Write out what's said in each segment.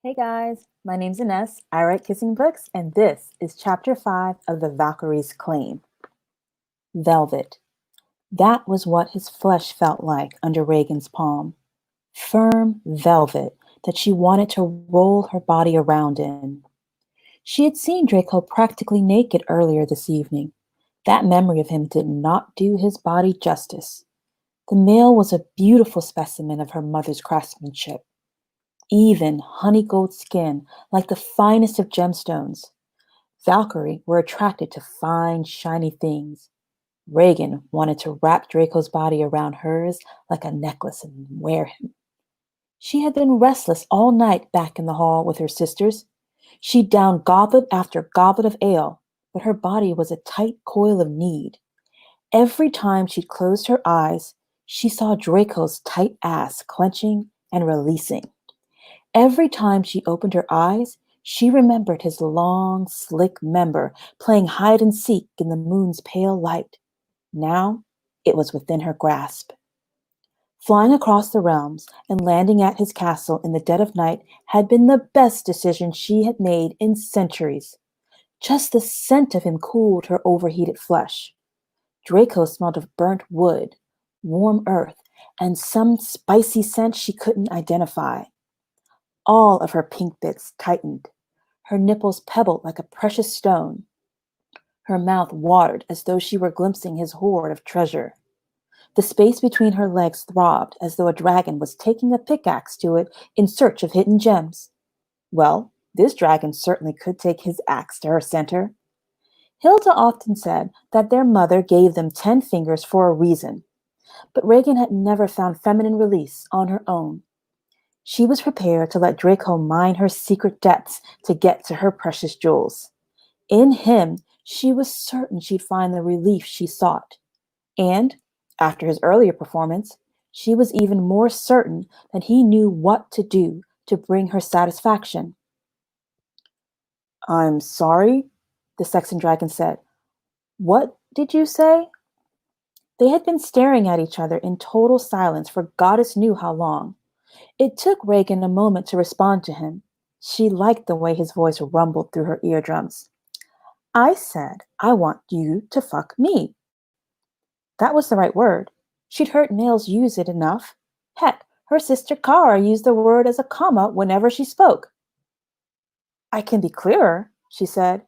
Hey guys, my name's Ines. I write kissing books, and this is chapter 5 of the Valkyrie's claim. Velvet. That was what his flesh felt like under Reagan's palm. Firm velvet that she wanted to roll her body around in. She had seen Draco practically naked earlier this evening. That memory of him did not do his body justice. The male was a beautiful specimen of her mother's craftsmanship. Even honey gold skin, like the finest of gemstones. Valkyrie were attracted to fine, shiny things. Reagan wanted to wrap Draco's body around hers like a necklace and wear him. She had been restless all night back in the hall with her sisters. She downed goblet after goblet of ale, but her body was a tight coil of need. Every time she closed her eyes, she saw Draco's tight ass clenching and releasing. Every time she opened her eyes, she remembered his long, slick member playing hide and seek in the moon's pale light. Now it was within her grasp. Flying across the realms and landing at his castle in the dead of night had been the best decision she had made in centuries. Just the scent of him cooled her overheated flesh. Draco smelled of burnt wood, warm earth, and some spicy scent she couldn't identify. All of her pink bits tightened. Her nipples pebbled like a precious stone. Her mouth watered as though she were glimpsing his hoard of treasure. The space between her legs throbbed as though a dragon was taking a pickaxe to it in search of hidden gems. Well, this dragon certainly could take his axe to her center. Hilda often said that their mother gave them 10 fingers for a reason, but Reagan had never found feminine release on her own. She was prepared to let Draco mine her secret depths to get to her precious jewels. In him, she was certain she'd find the relief she sought. And, after his earlier performance, she was even more certain that he knew what to do to bring her satisfaction. "I'm sorry," the Saxon dragon said. "What did you say?" They had been staring at each other in total silence for goddess knew how long. It took Reagan a moment to respond to him. She liked the way his voice rumbled through her eardrums. "I said, I want you to fuck me." That was the right word. She'd heard males use it enough. Heck, her sister Kara used the word as a comma whenever she spoke. "I can be clearer," she said.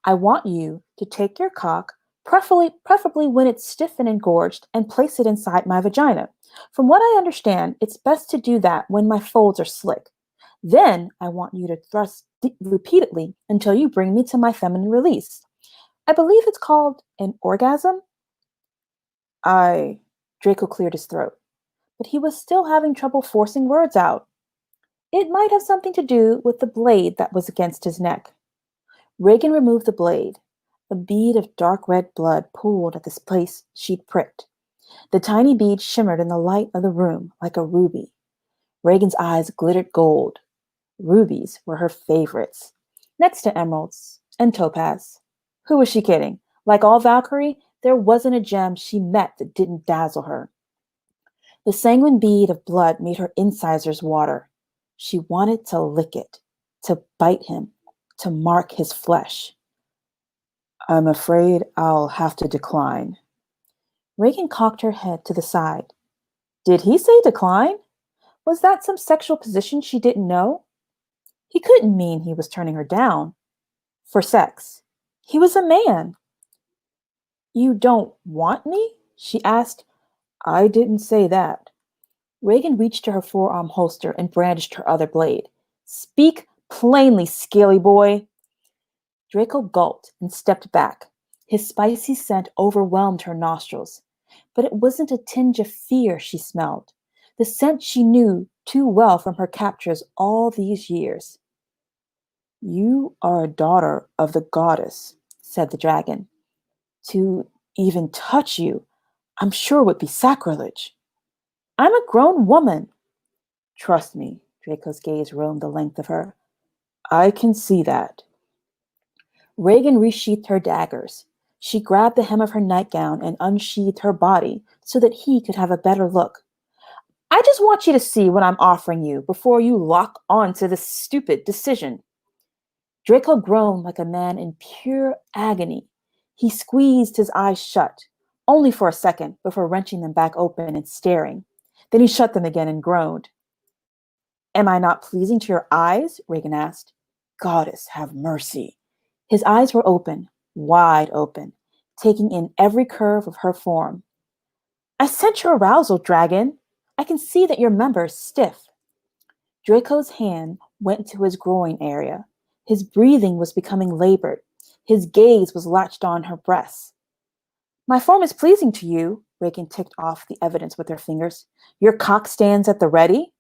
"I want you to take your cock, preferably when it's stiff and engorged, and place it inside my vagina. From what I understand, it's best to do that when my folds are slick. Then I want you to thrust repeatedly until you bring me to my feminine release. I believe it's called an orgasm." I. Draco cleared his throat, but he was still having trouble forcing words out. It might have something to do with the blade that was against his neck. Reagan removed the blade. A bead of dark red blood pooled at the place she'd pricked. The tiny bead shimmered in the light of the room like a ruby. Reagan's eyes glittered gold. Rubies were her favorites, next to emeralds and topaz. Who was she kidding? Like all Valkyrie, there wasn't a gem she met that didn't dazzle her. The sanguine bead of blood made her incisors water. She wanted to lick it, to bite him, to mark his flesh. "I'm afraid I'll have to decline." Reagan cocked her head to the side. Did he say decline? Was that some sexual position she didn't know? He couldn't mean he was turning her down. For sex. He was a man. "You don't want me?" she asked. "I didn't say that." Reagan reached to her forearm holster and brandished her other blade. "Speak plainly, scaly boy." Draco gulped and stepped back. His spicy scent overwhelmed her nostrils. But it wasn't a tinge of fear she smelled. The scent she knew too well from her captures all these years. "You are a daughter of the goddess," said the dragon. "To even touch you, I'm sure would be sacrilege." "I'm a grown woman." "Trust me," Draco's gaze roamed the length of her. "I can see that." Reagan resheathed her daggers. She grabbed the hem of her nightgown and unsheathed her body so that he could have a better look. I just want you to see what I'm offering you before you lock on to this stupid decision. Draco groaned like a man in pure agony. He squeezed his eyes shut, only for a second before wrenching them back open and staring. Then he shut them again and groaned. Am I not pleasing to your eyes? Reagan asked. Goddess, have mercy. His eyes were open, wide open, taking in every curve of her form. I sense your arousal, dragon. I can see that your member is stiff. Draco's hand went to his groin area. His breathing was becoming labored. His gaze was latched on her breasts. My form is pleasing to you, Reagan ticked off the evidence with her fingers. Your cock stands at the ready?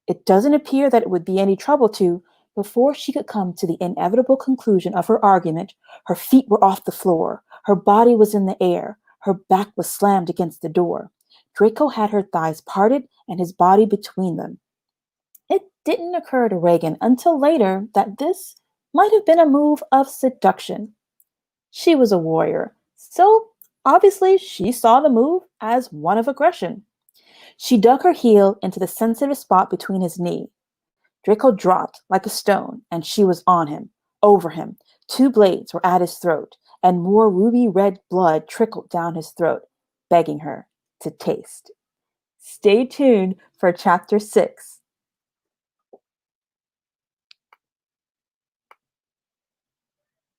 It doesn't appear that it would be any trouble to. Before she could come to the inevitable conclusion of her argument, her feet were off the floor, her body was in the air, her back was slammed against the door. Draco had her thighs parted and his body between them. It didn't occur to Reagan until later that this might have been a move of seduction. She was a warrior, so obviously she saw the move as one of aggression. She dug her heel into the sensitive spot between his knee. Draco dropped like a stone, and she was on him, over him. Two blades were at his throat, and more ruby red blood trickled down his throat, begging her to taste. Stay tuned for Chapter 6.